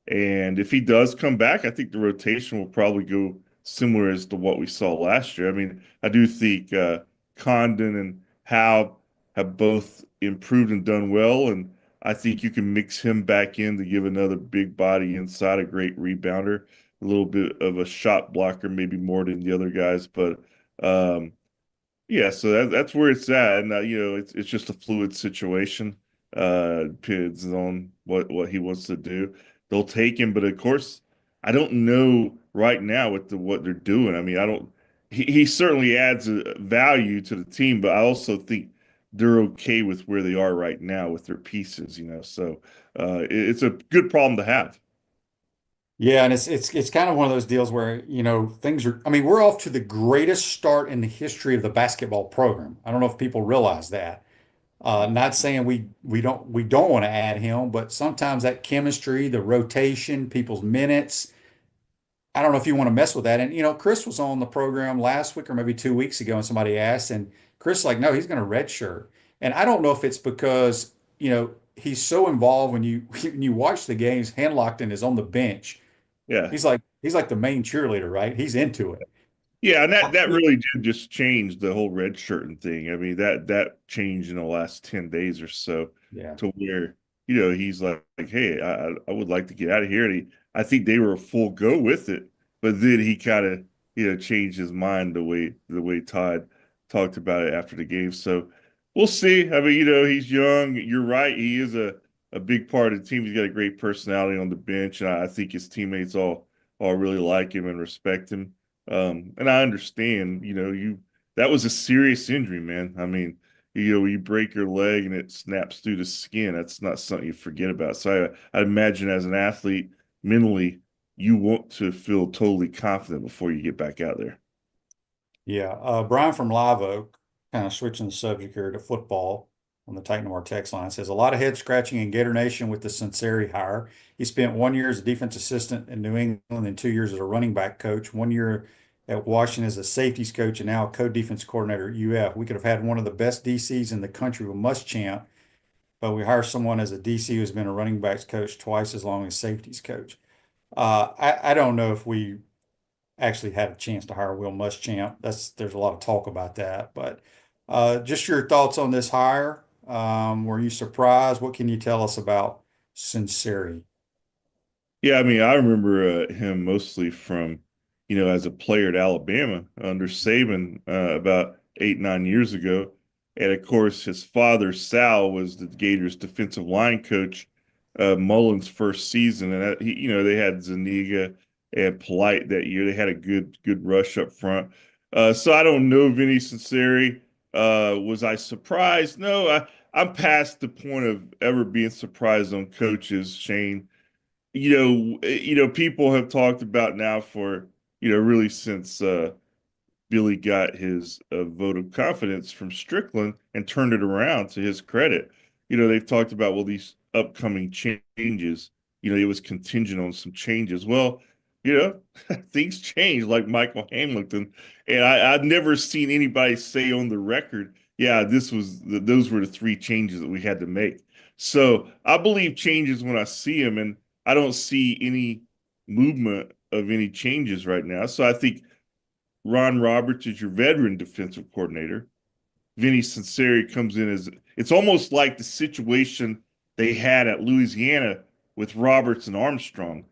And if he does come back, I think the rotation will probably go similar as to what we saw last year. I mean, I do think Condon and Howe have both improved and done well, and I think you can mix him back in to give another big body inside, a great rebounder, a little bit of a shot blocker, maybe more than the other guys. But yeah, so that's where it's at, and it's just a fluid situation. Depends on what he wants to do. They'll take him, but of course, I don't know right now with what they're doing. I mean, I don't. He certainly adds a value to the team, but I also think they're okay with where they are right now with their pieces. So it's a good problem to have. Yeah, and it's kind of one of those deals where, things are, I mean, we're off to the greatest start in the history of the basketball program. I don't know if people realize that. Not saying we don't want to add him, but sometimes that chemistry, the rotation, people's minutes, I don't know if you want to mess with that. And Chris was on the program last week or maybe 2 weeks ago, and somebody asked, and Chris like, no, he's going to redshirt. And I don't know if it's because, he's so involved when you when you watch the games, Hanlockton is on the bench. Yeah. He's like the main cheerleader, right? He's into it. Yeah, and that really did just change the whole red shirting thing. I mean, that changed in the last 10 days or so Yeah. to where, he's like, hey, I would like to get out of here. And I think they were a full go with it, but then he kind of, changed his mind the way Todd talked about it after the game. So we'll see. I mean, he's young. You're right. He is a big part of the team. He's got a great personality on the bench, and I think his teammates all really like him and respect him. And I understand, that was a serious injury, man. I mean, you break your leg and it snaps through the skin. That's not something you forget about. So I imagine as an athlete, mentally, you want to feel totally confident before you get back out there. Yeah. Brian from Live Oak, kind of switching the subject here to football on the Titan Noir text line, says a lot of head scratching in Gator Nation with the Sinceri hire. He spent 1 year as a defense assistant in New England and 2 years as a running back coach, 1 year at Washington as a safeties coach, and now a co-defense coordinator at UF. We could have had one of the best DCs in the country with Muschamp, but we hire someone as a DC who's been a running backs coach twice as long as safeties coach. I don't know if we actually had a chance to hire Will Muschamp. There's a lot of talk about that, but just your thoughts on this hire. Were you surprised? What can you tell us about Sinceri? Yeah, I mean, I remember him mostly from, as a player at Alabama under Saban about 8, 9 years ago. And of course, his father, Sal, was the Gators defensive line coach Mullen's first season. And they had Zuniga and Polite that year. They had a good rush up front. So I don't know Vinny Sinceri. Was I surprised? No, I'm past the point of ever being surprised on coaches, Shane. People have talked about now for, really since Billy got his vote of confidence from Strickland and turned it around to his credit. They've talked about, well, these upcoming changes, it was contingent on some changes. Well, things change like Michael Hamilton. And I've never seen anybody say on the record, yeah, those were the three changes that we had to make. So I believe changes when I see them, and I don't see any movement of any changes right now. So I think Ron Roberts is your veteran defensive coordinator. Vinny Sinceri comes in as it's almost like the situation they had at Louisiana with Roberts and Armstrong.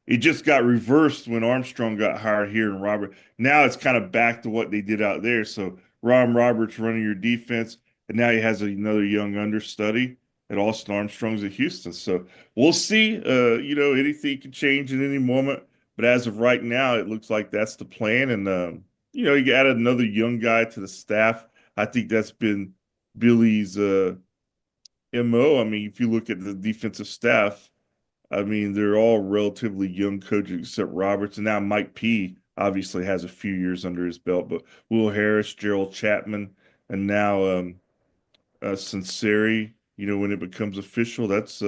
It just got reversed when Armstrong got hired here and Robert. Now it's kind of back to what they did out there. So Ron Roberts running your defense, and now he has another young understudy at Austin Armstrong's at Houston. So we'll see. Anything can change at any moment. But as of right now, it looks like that's the plan. And you added another young guy to the staff. I think that's been Billy's MO. I mean, if you look at the defensive staff, I mean, they're all relatively young coaches except Roberts. And now Mike P obviously has a few years under his belt, but Will Harris, Gerald Chapman, and now Sinceri, when it becomes official, that's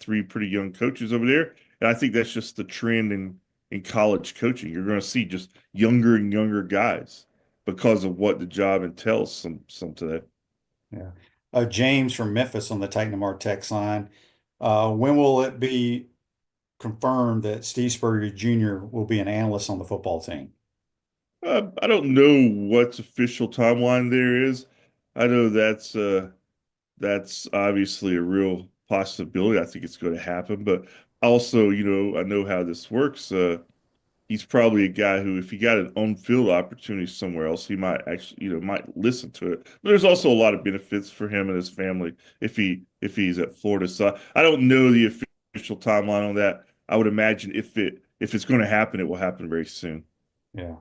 three pretty young coaches over there. And I think that's just the trend in college coaching. You're going to see just younger and younger guys because of what the job entails some today. Yeah. James from Memphis on the Titan Noir text line. When will it be confirmed that Steve Spurrier Jr. will be an analyst on the football team? I don't know what's official timeline there is. I know that's obviously a real possibility. I think it's going to happen, but also, I know how this works. He's probably a guy who, if he got an on-field opportunity somewhere else, he might actually, might listen to it. But there's also a lot of benefits for him and his family if he's at Florida. So I don't know the official timeline on that. I would imagine if it's going to happen, it will happen very soon. Yeah.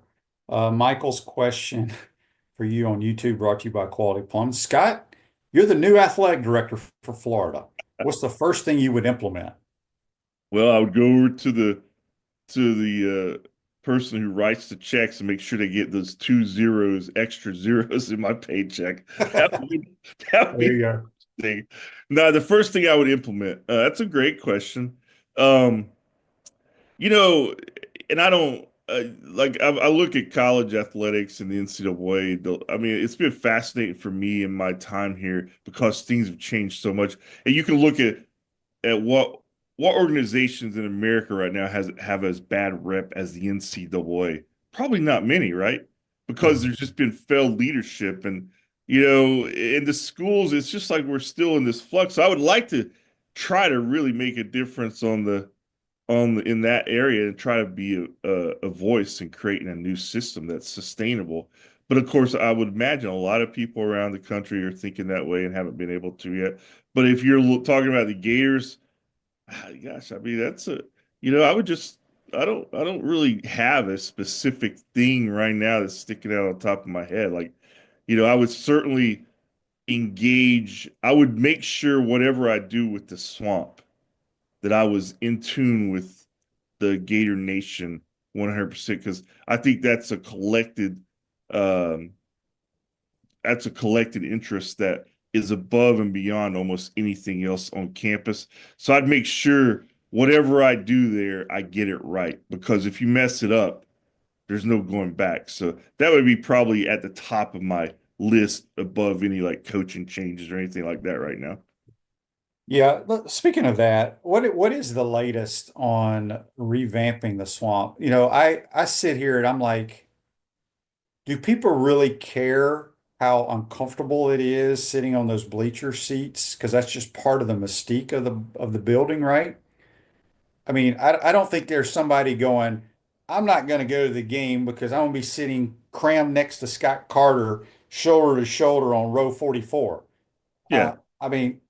Michael's question for you on YouTube, brought to you by Quality Plumbing. Scott, you're the new athletic director for Florida. What's the first thing you would implement? Well, I would go over to the person who writes the checks and make sure they get those 2 zeros, extra zeros in my paycheck. That would be There you go. thing. Now, the first thing I would implement, that's a great question. And I don't I look at college athletics and the NCAA. I mean, it's been fascinating for me in my time here because things have changed so much. And you can look at what organizations in America right now have as bad rep as the NCAA. Probably not many, right? Because there's just been failed leadership, and in the schools, it's just like we're still in this flux. So I would like to try to really make a difference in that area and try to be a voice in creating a new system that's sustainable. But of course, I would imagine a lot of people around the country are thinking that way and haven't been able to yet. But if you're talking about the Gators, gosh, I mean, I don't really have a specific thing right now that's sticking out on top of my head. Like, I would certainly engage. I would make sure whatever I do with the swamp that I was in tune with the Gator Nation 100% because I think um, that's a collected interest that is above and beyond almost anything else on campus. So I'd make sure whatever I do there, I get it right because if you mess it up, there's no going back. So that would be probably at the top of my list above any like coaching changes or anything like that right now. Yeah, speaking of that, what is the latest on revamping the swamp? I sit here and I'm like, do people really care how uncomfortable it is sitting on those bleacher seats? Because that's just part of the mystique of the building, right? I mean, I don't think there's somebody going, I'm not going to go to the game because I'm going to be sitting crammed next to Scott Carter, shoulder to shoulder on row 44. Yeah. I mean,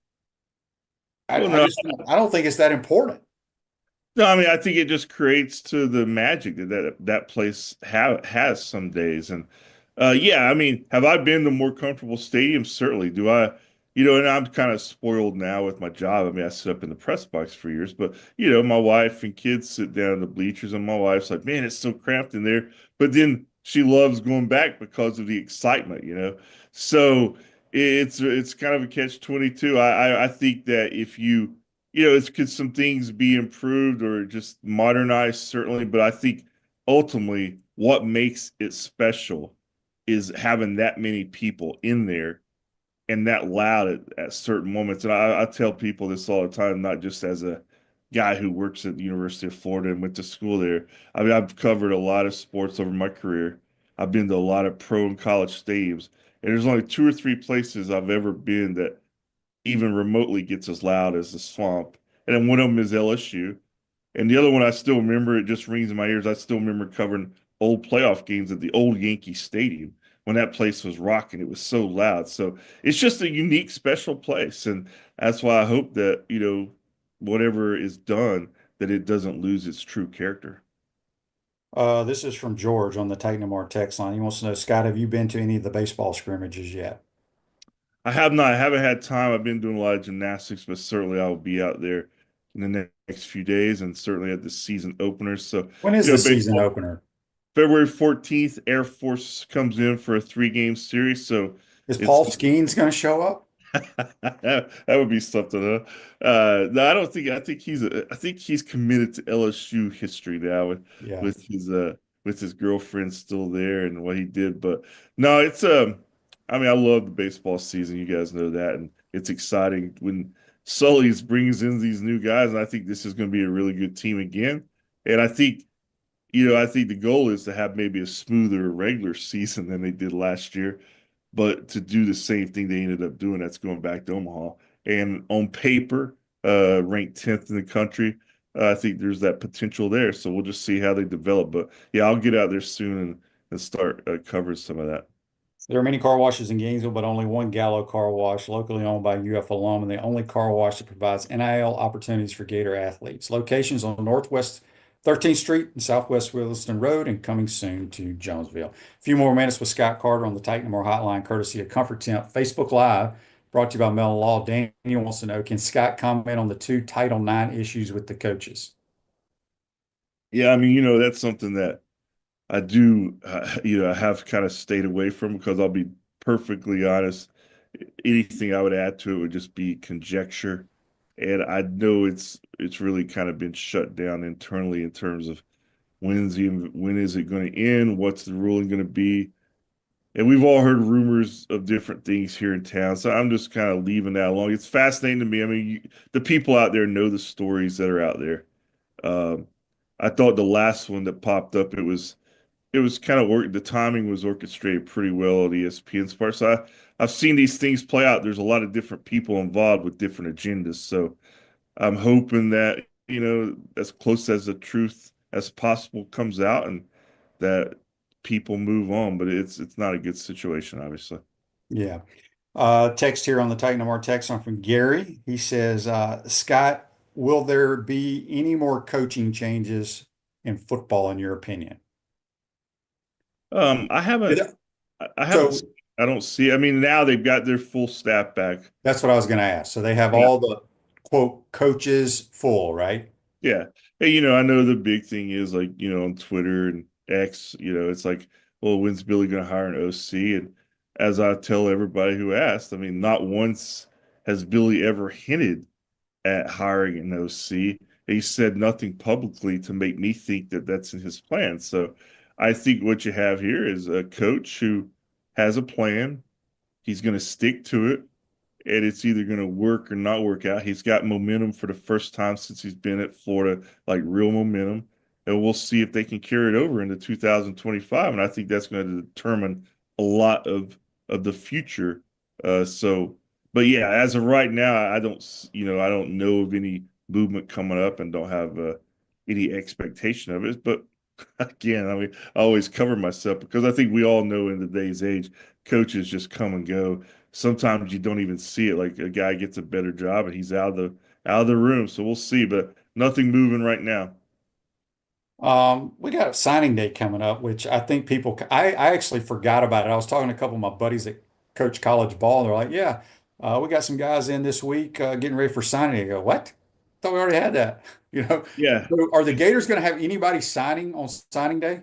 Well, I no, just I don't think it's that important. no, I mean, I think it just creates to the magic that place has some days. And yeah, I mean, have I been to more comfortable stadiums? Certainly. Do I, and I'm kind of spoiled now with my job. I mean, I sit up in the press box for years, but my wife and kids sit down in the bleachers, and my wife's like, man, it's so cramped in there. But then she loves going back because of the excitement. So it's kind of a catch-22. I think that if it's could some things be improved or just modernized, certainly, but I think ultimately what makes it special is having that many people in there and that loud at certain moments. And I tell people this all the time, not just as a guy who works at the University of Florida and went to school there. I mean, I've covered a lot of sports over my career. I've been to a lot of pro and college stadiums, and there's only two or three places I've ever been that even remotely gets as loud as the swamp. And then one of them is LSU. And the other one I still remember, it just rings in my ears. I still remember covering old playoff games at the old Yankee Stadium when that place was rocking. It was so loud. So it's just a unique, special place. And that's why I hope that, whatever is done, that it doesn't lose its true character. This is from George on the Titan More text line. He wants to know, Scott, have you been to any of the baseball scrimmages yet? I have not. I haven't had time. I've been doing a lot of gymnastics, but certainly I will be out there in the next few days and certainly at the season openers. So, When is the season baseball, opener? February 14th, Air Force comes in for a 3-game series. So Is it's Paul Skeens going to show up? that would be something, huh? No, I don't think. I think he's committed to LSU history now Yeah. with his with his girlfriend still there and what he did. But no, it's I mean, I love the baseball season. You guys know that, and it's exciting when Sully's brings in these new guys, and I think this is going to be a really good team again. And I think the goal is to have maybe a smoother regular season than they did last year, but to do the same thing they ended up doing, that's going back to Omaha. And on paper, ranked 10th in the country, I think there's that potential there. So we'll just see how they develop. But yeah, I'll get out there soon and start covering some of that. There are many car washes in Gainesville, but only one Gallo car wash, locally owned by a UF alum, and the only car wash that provides NIL opportunities for Gator athletes. Locations on Northwest 13th Street and Southwest Williston Road, and coming soon to Jonesville. A few more minutes with Scott Carter on the Titan More Hotline, courtesy of Comfort Temp. Facebook Live, brought to you by Mellon Law. Daniel wants to know, can Scott comment on the two Title IX issues with the coaches? Yeah, I mean, that's something that I do, I have kind of stayed away from because I'll be perfectly honest. Anything I would add to it would just be conjecture. And I know it's really kind of been shut down internally in terms of when is it going to end? What's the ruling going to be? And we've all heard rumors of different things here in town. So I'm just kind of leaving that alone. It's fascinating to me. I mean, the people out there know the stories that are out there. Um, I thought the last one that popped up, it was kind of the timing was orchestrated pretty well at ESPN's part. So I've seen these things play out. There's a lot of different people involved with different agendas. So I'm hoping that, as close as the truth as possible comes out and that people move on. But it's not a good situation, obviously. Yeah. Text here on the Titan More text on from Gary. He says, Scott, will there be any more coaching changes in football, in your opinion? I haven't So I don't see. I mean, now they've got their full staff back. That's what I was going to ask. So they have Yeah. all the quote coaches full, right? Yeah. Hey, I know the big thing is like, on Twitter and X, it's like, well, when's Billy going to hire an OC? And as I tell everybody who asked, I mean, not once has Billy ever hinted at hiring an OC. He said nothing publicly to make me think that that's in his plan. So I think what you have here is a coach who has a plan. He's going to stick to it, and it's either going to work or not work out. He's got momentum for the first time since he's been at Florida, like real momentum. And we'll see if they can carry it over into 2025. And I think that's going to determine a lot of the future. But yeah, as of right now, I don't know of any movement coming up and don't have any expectation of it. But again, I mean, I always cover myself because I think we all know in today's age, coaches just come and go. Sometimes you don't even see it. Like a guy gets a better job and he's out of the room. So we'll see, but nothing moving right now. We got a signing day coming up, which I think I actually forgot about it. I was talking to a couple of my buddies that coach college ball, and they're like, yeah, we got some guys in this week getting ready for signing. I go, what? Thought we already had that. Yeah, So are the Gators going to have anybody signing on signing day?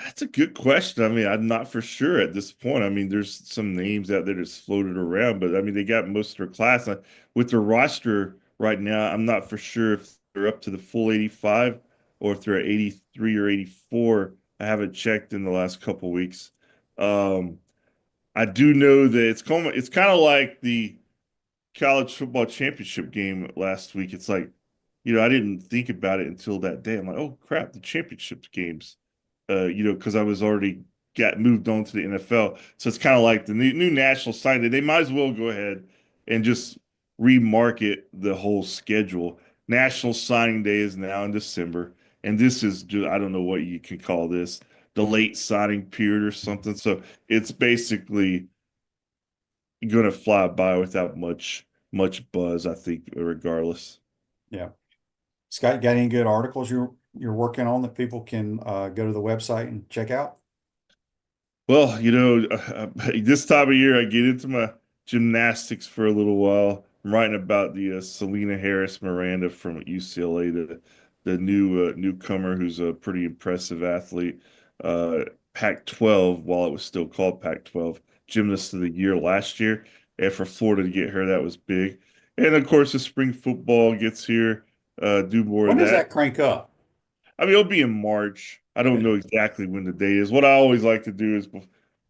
that's a good question. I mean, I'm not for sure at this point. I mean, there's some names out there that's floated around, but I mean, they got most of their class. With their roster right now, I'm not for sure if they're up to the full 85 or if they're at 83 or 84. I haven't checked in the last couple weeks. Um, I do know that it's kind of like the college football championship game last week. It's like, I didn't think about it until that day. I'm like, oh crap, the championship games. Because I was already got moved on to the NFL. So it's kind of like the new national signing. They might as well go ahead and just remarket the whole schedule. National signing day is now in December, and this is just, I don't know what you can call this, the late signing period or something. So it's basically going to fly by without much buzz, I think, regardless. Yeah. Scott, you got any good articles you're working on that people can go to the website and check out? Well, this time of year I get into my gymnastics for a little while. I'm writing about the Selena Harris Miranda from UCLA, the newcomer who's a pretty impressive athlete. Pac-12, while it was still called Pac-12, Gymnast of the Year last year. And for Florida to get her, that was big. And of course, the spring football gets here. Do more When of does that. that crank up? I mean, it'll be in March. I don't know exactly when the date is. What I always like to do is a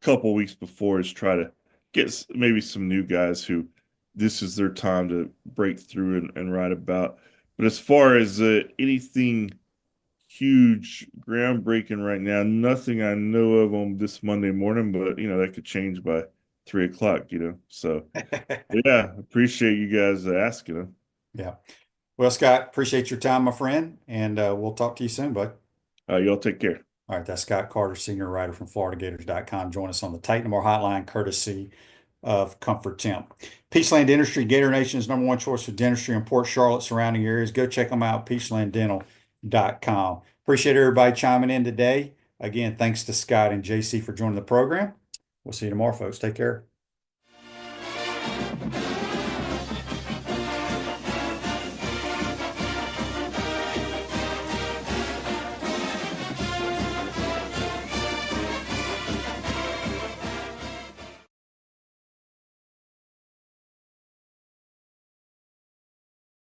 couple weeks before is try to get maybe some new guys who this is their time to break through and write about. But as far as anything huge, groundbreaking right now, nothing I know of on this Monday morning, but that could change by 3 o'clock. So yeah, appreciate you guys asking them. Yeah. Well, Scott, appreciate your time, my friend, and we'll talk to you soon, bud. Y'all take care. All right, that's Scott Carter, senior writer from FloridaGators.com. Join us on the Titan More Hotline, courtesy of Comfort Temp. Peachland Dentistry, Gator Nation's #1 choice for dentistry in Port Charlotte, surrounding areas. Go check them out, peachlanddental.com. Appreciate everybody chiming in today. Again, thanks to Scott and JC for joining the program. We'll see you tomorrow, folks. Take care.